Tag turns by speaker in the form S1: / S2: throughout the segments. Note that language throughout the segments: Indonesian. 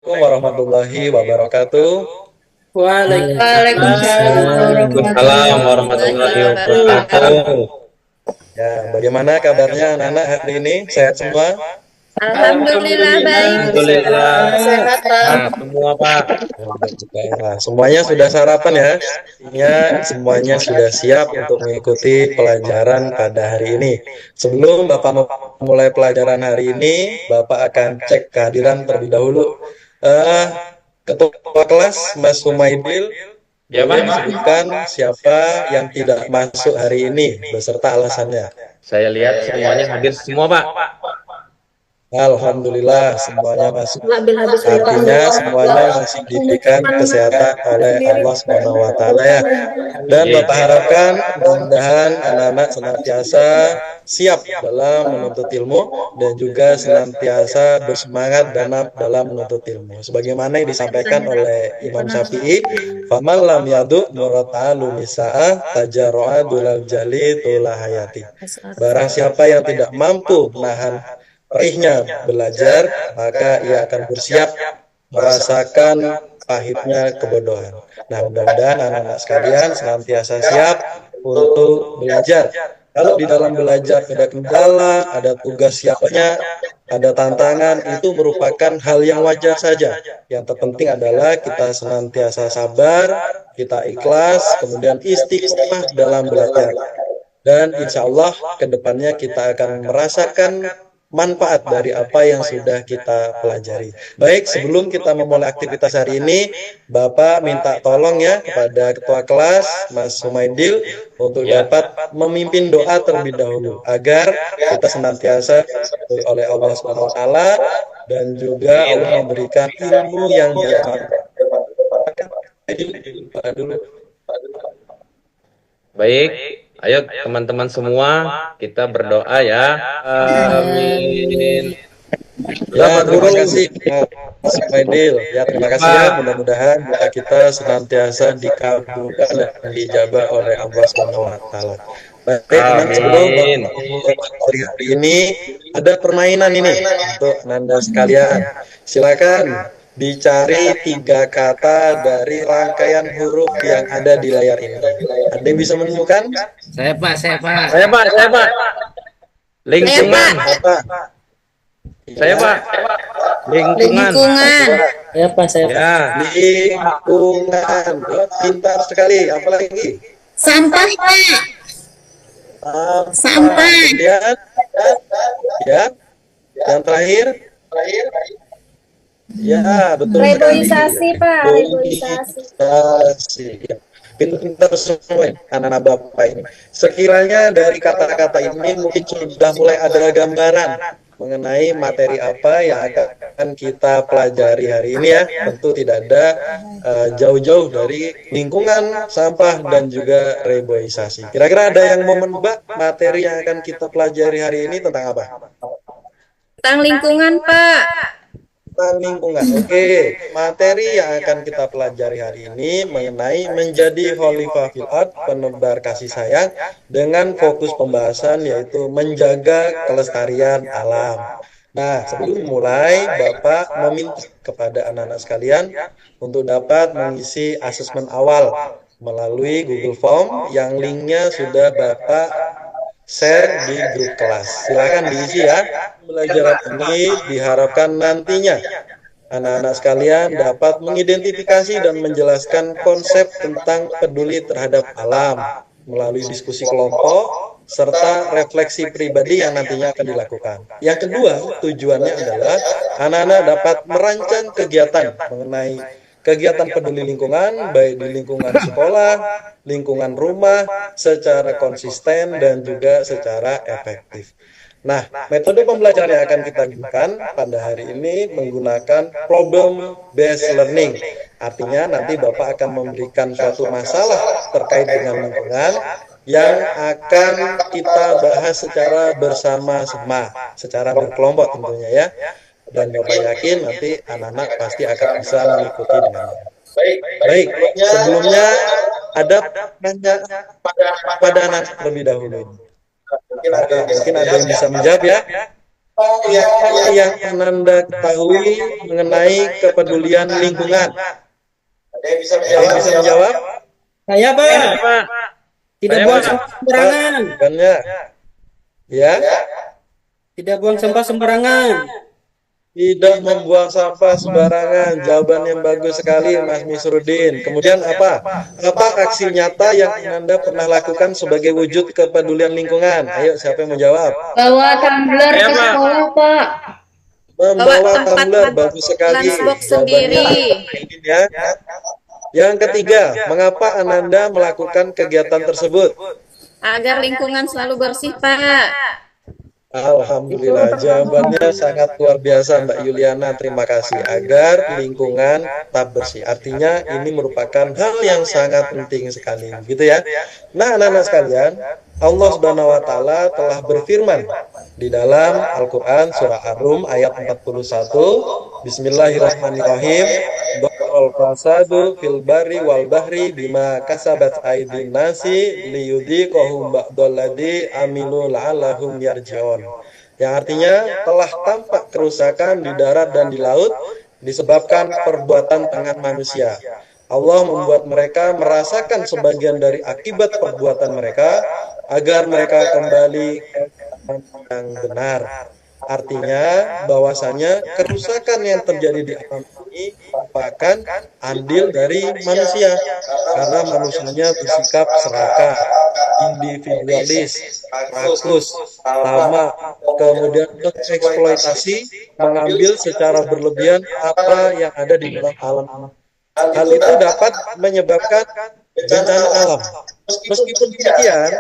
S1: warahmatullahi wabarakatuh.
S2: Waalaikumsalam
S3: Waalaikumsalam
S2: warahmatullahi
S3: warahmatullahi
S2: wabarakatuh.
S3: wabarakatuh.
S1: Ya, bagaimana kabarnya anak-anak hari ini? Sehat semua?
S2: Alhamdulillah baik.
S3: Alhamdulillah.
S2: Sehat, Pak.
S3: Nah, semua Pak.
S1: Alhamdulillah. Semuanya sudah sarapan ya? Artinya semuanya sudah siap untuk mengikuti pelajaran pada hari ini. Sebelum Bapak memulai pelajaran hari ini, Bapak akan cek kehadiran terlebih dahulu. Eh, Ketua kelas Mas Humaidil,
S3: Ya
S1: boleh
S3: Pak.
S1: disebutkan siapa yang tidak masuk hari ini beserta alasannya?
S3: Saya lihat semuanya hadir semua Pak.
S1: Alhamdulillah semuanya masuk. Artinya semuanya masih diberikan kesehatan oleh Allah Subhanahu wa taala ya. Dan Bapak harapkan mudah-mudahan anak-anak senantiasa siap dalam menuntut ilmu dan juga senantiasa bersemangat dalam menuntut ilmu. Sebagaimana yang disampaikan oleh Imam Syafi'i, "Faman lam yadu muratalu misa'ah tajarru'a dulal jali tula hayati." Barang siapa yang tidak mampu menahan perihnya belajar, maka ia akan bersiap merasakan pahitnya kebodohan. Nah, mudah-mudahan anak-anak sekalian senantiasa siap untuk belajar. Kalau di dalam belajar ada kendala, ada tugas siapanya, ada tantangan, itu merupakan hal yang wajar saja. Yang terpenting adalah kita senantiasa sabar, kita ikhlas, kemudian istiqomah dalam belajar. Dan insya Allah kedepannya kita akan merasakan manfaat dari apa yang sudah kita pelajari. Baik, sebelum kita memulai aktivitas hari ini, Bapak minta tolong ya kepada Ketua kelas, Mas Humaidil, untuk dapat memimpin doa terlebih dahulu, agar kita senantiasa diberkahi oleh Allah Subhanahu wa taala dan juga Allah memberikan ilmu yang bermanfaat. Dulu.
S3: Baik, ayo teman-teman semua kita berdoa ya. Amin.
S1: Ya, terima kasih Mas Faidil. Ya, terima kasih ya. Mudah-mudahan doa kita senantiasa dikabulkan dan dijabah oleh Allah Subhanahu wa taala. Baik, teman sebelum hari ini ada permainan ini untuk Anda sekalian. Silakan dicari 3 kata dari rangkaian huruf yang ada di layar ini. Ada yang bisa menemukan?
S3: Saya Pak. Lingkungan.
S1: Bapak.
S3: Saya Pak. Lingkungan.
S2: Ya, Pak, saya Pak.
S3: Ya.
S1: Lingkungan. Oh, pintar sekali. Apalagi?
S2: Sampah, Pak. Sampah.
S1: Kemudian, ya, yang terakhir, ya betul
S4: Reboisasi,
S1: sekali.
S4: Pak. Reboisasi.
S1: Ya. Pintar semua anak-anak Bapak ini. Sekiranya dari kata-kata ini mungkin sudah mulai ada gambaran mengenai materi apa yang akan kita pelajari hari ini ya. Tentu tidak ada jauh-jauh dari lingkungan, sampah, dan juga reboisasi. Kira-kira ada yang mau menebak materi yang akan kita pelajari hari ini tentang apa?
S2: Tentang lingkungan, Pak.
S1: Tentang lingkungan. Oke, materi yang akan kita pelajari hari ini mengenai menjadi khalifah fil ard, penebar kasih sayang, dengan fokus pembahasan yaitu menjaga kelestarian alam. Nah, sebelum mulai, Bapak meminta kepada anak-anak sekalian untuk dapat mengisi asesmen awal melalui Google Form yang linknya sudah Bapak share di grup kelas. Silakan diisi ya. Pelajaran ini diharapkan nantinya anak-anak sekalian dapat mengidentifikasi dan menjelaskan konsep tentang peduli terhadap alam melalui diskusi kelompok serta refleksi pribadi yang nantinya akan dilakukan. Yang kedua, tujuannya adalah anak-anak dapat merancang kegiatan mengenai kegiatan peduli lingkungan, baik di lingkungan sekolah, lingkungan rumah, secara konsisten dan juga secara efektif. Nah, metode pembelajaran yang akan kita gunakan pada hari ini menggunakan problem based learning. Artinya nanti Bapak akan memberikan suatu masalah terkait dengan lingkungan yang akan kita bahas secara bersama-sama, secara berkelompok tentunya ya. Dan Bapak yakin nanti anak-anak pasti akan bisa mengikuti dengan baik. Sebelumnya ada pertanyaan pada anak terlebih dahulu. Mungkin ada yang bisa menjawab ya. yang Ananda ketahui mengenai kepedulian lingkungan? Ada yang bisa menjawab?
S2: Saya, Pak.
S3: Pak.
S2: Tidak
S3: Saya,
S2: buang
S3: Pak.
S2: sampah sembarangan.
S1: Jawabannya, ya,
S2: Tidak buang sampah sembarangan.
S1: tidak membuang sampah sembarangan. Jawaban yang bagus sekali, Mas Misrudin. Kemudian apa? Apa aksi nyata yang Ananda pernah lakukan sebagai wujud kepedulian lingkungan? Ayo, siapa yang menjawab?
S2: Bawa tumbler
S3: Saya,
S2: ke
S3: Pak.
S2: sekolah, Pak.
S1: Membawa
S2: tempat
S1: tumbler, bagus sekali.
S2: lunchbox
S1: Jawabannya
S2: sendiri.
S1: ini ya. Yang ketiga, mengapa Ananda melakukan kegiatan tersebut?
S2: Agar lingkungan selalu bersih, Pak.
S1: Alhamdulillah, jawabannya sangat luar biasa Mbak Yuliana, terima kasih. Agar lingkungan tetap bersih. Artinya ini merupakan hal yang sangat penting sekali, gitu ya. Nah, anak-anak sekalian, Allah Subhanahu wa taala telah berfirman di dalam Al-Qur'an surah Ar-Rum ayat 41, Bismillahirrahmanirrahim. Al fasadu fil barri wal bahri bima kasabat aydin nasi liyudhiqahum ba'dalladzi amilu la'allahum yarji'un. Yang artinya telah tampak kerusakan di darat dan di laut disebabkan perbuatan tangan manusia. Allah membuat mereka merasakan sebagian dari akibat perbuatan mereka agar mereka kembali ke jalan yang benar. Artinya bahwasanya kerusakan yang terjadi di alam ini merupakan andil dari manusia karena manusianya bersikap serakah, individualis, rakus, tamak, kemudian eksploitasi, mengambil secara berlebihan apa yang ada di dalam alam. Hal itu dapat menyebabkan bencana alam. Meskipun demikian,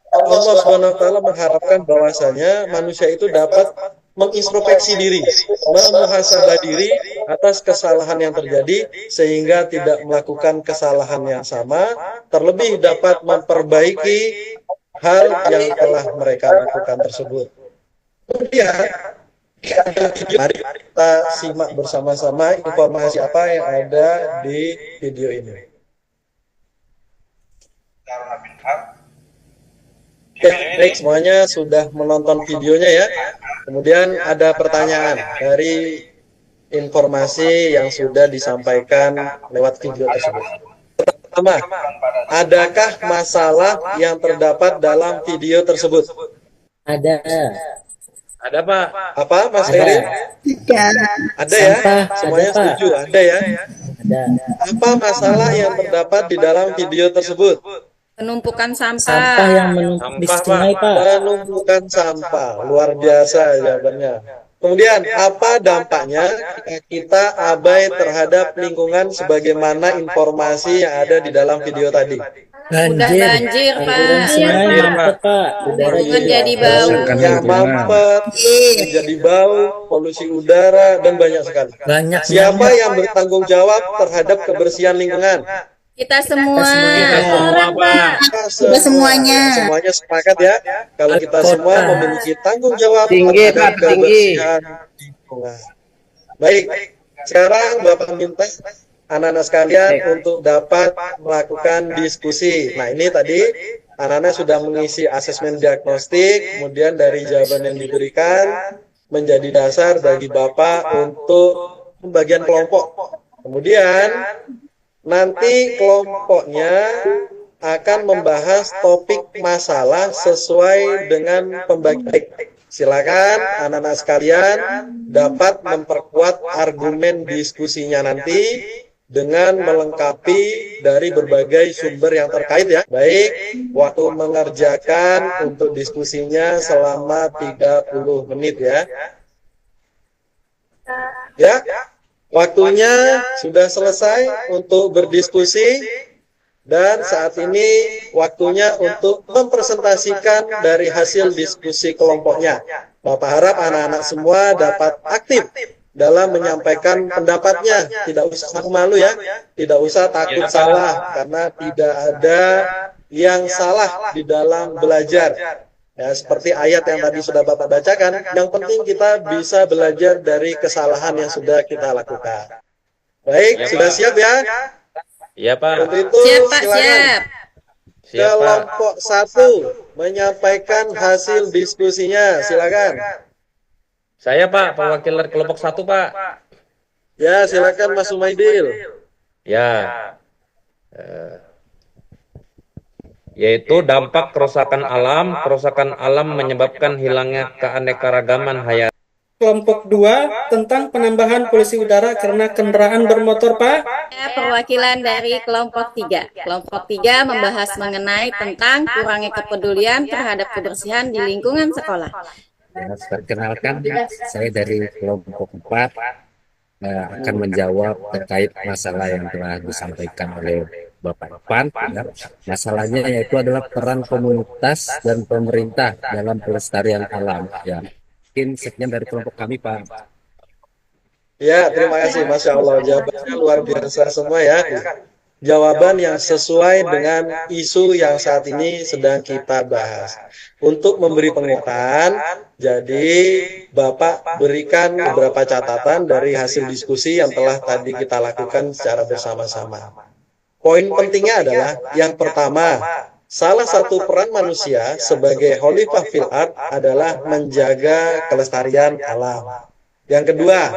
S1: Allah Subhanahu wa taala mengharapkan bahwasanya manusia itu dapat mengintrospeksi diri, memuhasabah diri atas kesalahan yang terjadi sehingga tidak melakukan kesalahan yang sama, terlebih dapat memperbaiki hal yang telah mereka lakukan tersebut. Kemudian mari kita simak bersama-sama informasi apa yang ada di video ini. Oke, baik, semuanya sudah menonton videonya ya. Kemudian ada pertanyaan dari informasi yang sudah disampaikan lewat video tersebut. Pertama, adakah masalah yang terdapat dalam video tersebut?
S2: Ada.
S3: Ada, Pak.
S1: Apa, Mas Heri? Ada ya?
S2: Sampah,
S1: Semuanya
S2: ada, Pak.
S1: setuju, ada ya?
S2: Ada.
S1: Apa masalah yang terdapat di dalam video tersebut?
S2: Penumpukan sampah.
S5: Sampah yang menumpuk di
S3: Sampah,
S5: sungai, Pak.
S1: Penumpukan sampah, luar biasa jawabannya. Kemudian, apa dampaknya jika kita abai terhadap lingkungan sebagaimana informasi yang ada di dalam video tadi?
S2: Udah banjir,
S5: Aliran
S2: Pak.
S5: sungai
S3: Banjir,
S5: mampet, Pak. Udara
S2: Lingkungan
S5: juga.
S2: jadi bau.
S1: Ya, mampet, menjadi bau, polusi udara, dan banyak sekali.
S5: Banyak
S1: Siapa yang bertanggung jawab terhadap kebersihan lingkungan?
S2: Kita semua.
S3: Kita semua, Pak.
S1: Kita
S2: semuanya.
S1: Semuanya sepakat ya. Kalau kita
S5: Kota.
S1: semua memiliki tanggung jawab
S6: Tinggi,
S1: terhadap
S6: Pak, tinggi.
S1: kebersihan lingkungan. Baik, sekarang Bapak minta anak-anak sekalian untuk dapat melakukan diskusi. Nah, ini tadi anak-anak sudah mengisi asesmen diagnostik, kemudian dari jawaban yang diberikan menjadi dasar bagi Bapak untuk pembagian kelompok. Kemudian nanti kelompoknya akan membahas topik masalah sesuai dengan pembagian. Silakan anak-anak sekalian dapat memperkuat argumen diskusinya nanti dengan melengkapi dari berbagai sumber yang terkait ya. Baik, waktu mengerjakan untuk diskusinya selama 30 menit ya. Ya, waktunya sudah selesai untuk berdiskusi dan saat ini waktunya untuk mempresentasikan dari hasil diskusi kelompoknya. Bapak harap anak-anak semua dapat aktif dalam menyampaikan pendapatnya. Tidak usah malu-malu ya, tidak usah takut salah karena tidak ada yang salah di dalam belajar. Ya, seperti ayat yang tadi sudah Bapak bacakan, yang penting kita bisa belajar dari kesalahan yang sudah kita lakukan. Baik, sudah siap ya?
S3: Iya, Pak.
S1: Untuk itu,
S2: Siap, Pak,
S1: silakan.
S2: siap.
S3: Siap, Pak.
S1: Kelompok 1 menyampaikan hasil diskusinya, silakan.
S3: Saya Pak, pewakil dari kelompok 1 Pak.
S1: Ya, silakan Mas Sumaidil.
S3: Ya, yaitu dampak kerusakan alam menyebabkan hilangnya keanekaragaman hayati.
S5: Kelompok 2 tentang penambahan polusi udara karena kendaraan bermotor, Pak.
S2: Saya perwakilan dari kelompok 3. Kelompok 3 membahas mengenai tentang kurangnya kepedulian terhadap kebersihan di lingkungan sekolah.
S6: Ya, perkenalkan, saya dari kelompok 4 akan menjawab terkait masalah yang telah disampaikan oleh Bapak Ivan. Ya. Masalahnya yaitu adalah peran komunitas dan pemerintah dalam pelestarian alam. Ya. Mungkin sekian dari kelompok kami, Pak.
S1: Ya, terima kasih. Masya Allah, jawabannya luar biasa semua ya. Jawaban yang sesuai dengan isu yang saat ini sedang kita bahas. Untuk memberi penguatan, jadi Bapak berikan beberapa catatan dari hasil diskusi yang telah tadi kita lakukan secara bersama-sama. Poin pentingnya adalah yang pertama, salah satu peran manusia sebagai khalifah fil ard adalah menjaga kelestarian alam. Yang kedua,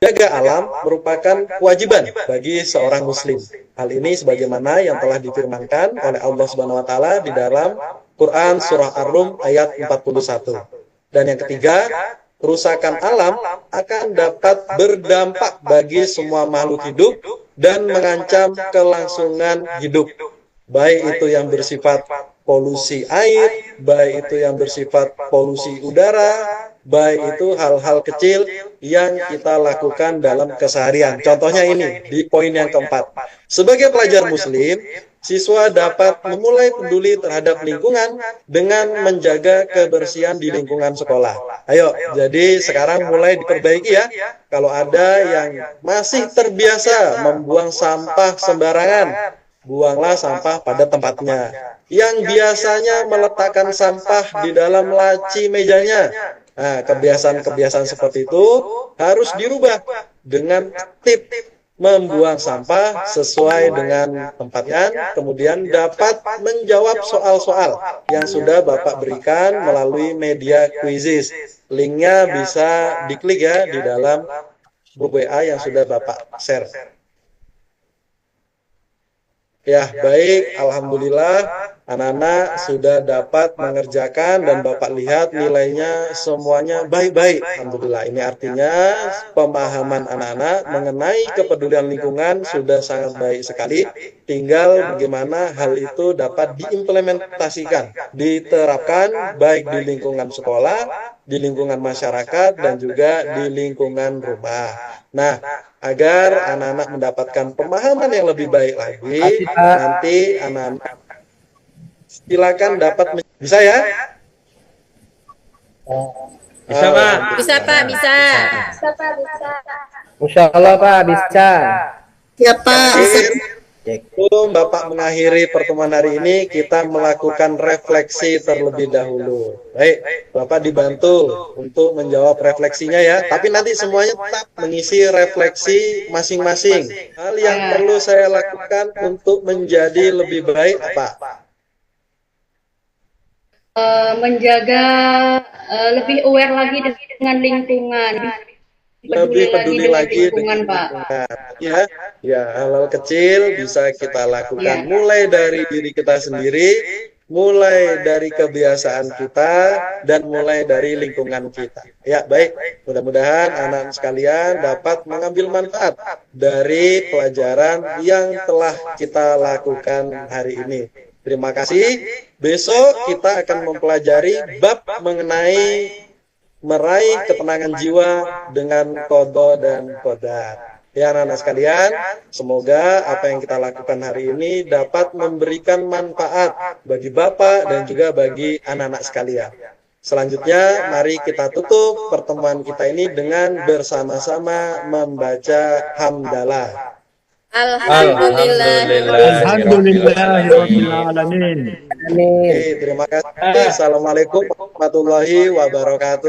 S1: jaga alam merupakan kewajiban bagi seorang muslim. Hal ini sebagaimana yang telah difirmankan oleh Allah Subhanahu wa taala di dalam Quran surah Ar-Rum ayat 41. Dan yang ketiga, kerusakan alam akan dapat berdampak bagi semua makhluk hidup dan mengancam kelangsungan hidup. Baik itu yang bersifat polusi air, baik itu yang bersifat polusi udara, baik itu hal-hal kecil yang kita lakukan dalam keseharian. Contohnya ini, di poin yang keempat. Sebagai pelajar muslim, siswa dapat memulai peduli terhadap lingkungan dengan menjaga kebersihan di lingkungan sekolah. Ayo, jadi sekarang mulai diperbaiki ya. Kalau ada yang masih terbiasa membuang sampah sembarangan, buanglah sampah pada tempatnya. Yang biasanya meletakkan sampah di dalam laci mejanya, nah, kebiasaan-kebiasaan seperti itu harus dirubah dengan tip membuang sampah sesuai dengan tempatnya, kemudian dapat menjawab soal-soal yang sudah Bapak berikan melalui media quizzes. Linknya bisa diklik ya di dalam grup WA yang sudah Bapak share. Ya, baik. Alhamdulillah, anak-anak sudah dapat mengerjakan dan Bapak lihat nilainya semuanya baik-baik. Alhamdulillah. Ini artinya pemahaman anak-anak mengenai kepedulian lingkungan sudah sangat baik sekali. Tinggal bagaimana hal itu dapat diimplementasikan, diterapkan baik di lingkungan sekolah, di lingkungan masyarakat, dan juga di lingkungan rumah. Nah, agar anak-anak mendapatkan pemahaman yang lebih baik lagi, nanti anak-anak silakan dapat bisa ya?
S3: Bisa Pak?
S2: Bisa Pak, bisa.
S4: Bisa, Pak, bisa.
S5: Insya Allah, Pak, bisa.
S2: Ya Pak, bisa.
S1: Sebelum Bapak mengakhiri pertemuan hari ini, kita melakukan refleksi terlebih dahulu. Baik, Bapak dibantu untuk menjawab refleksinya ya. Tapi nanti semuanya tetap mengisi refleksi masing-masing. Hal yang perlu saya lakukan untuk menjadi lebih baik apa?
S7: Menjaga lebih aware lagi dengan lingkungan.
S1: Lebih peduli lagi
S7: lingkungan, Pak.
S1: Ya, hal-hal kecil bisa kita lakukan mulai dari diri kita sendiri, mulai dari kebiasaan kita, dan mulai dari lingkungan kita. Ya, baik. Mudah-mudahan anak-anak sekalian dapat mengambil manfaat dari pelajaran yang telah kita lakukan hari ini. Terima kasih. Besok kita akan mempelajari bab mengenai meraih ketenangan jiwa dengan qadha dan qadar. Ya anak-anak sekalian, semoga apa yang kita lakukan hari ini dapat memberikan manfaat bagi Bapak dan juga bagi anak-anak sekalian. Selanjutnya, mari kita tutup pertemuan kita ini dengan bersama-sama membaca hamdalah.
S2: Alhamdulillahirobbilalamin.
S1: Oke, terima kasih. Assalamualaikum warahmatullahi wabarakatuh.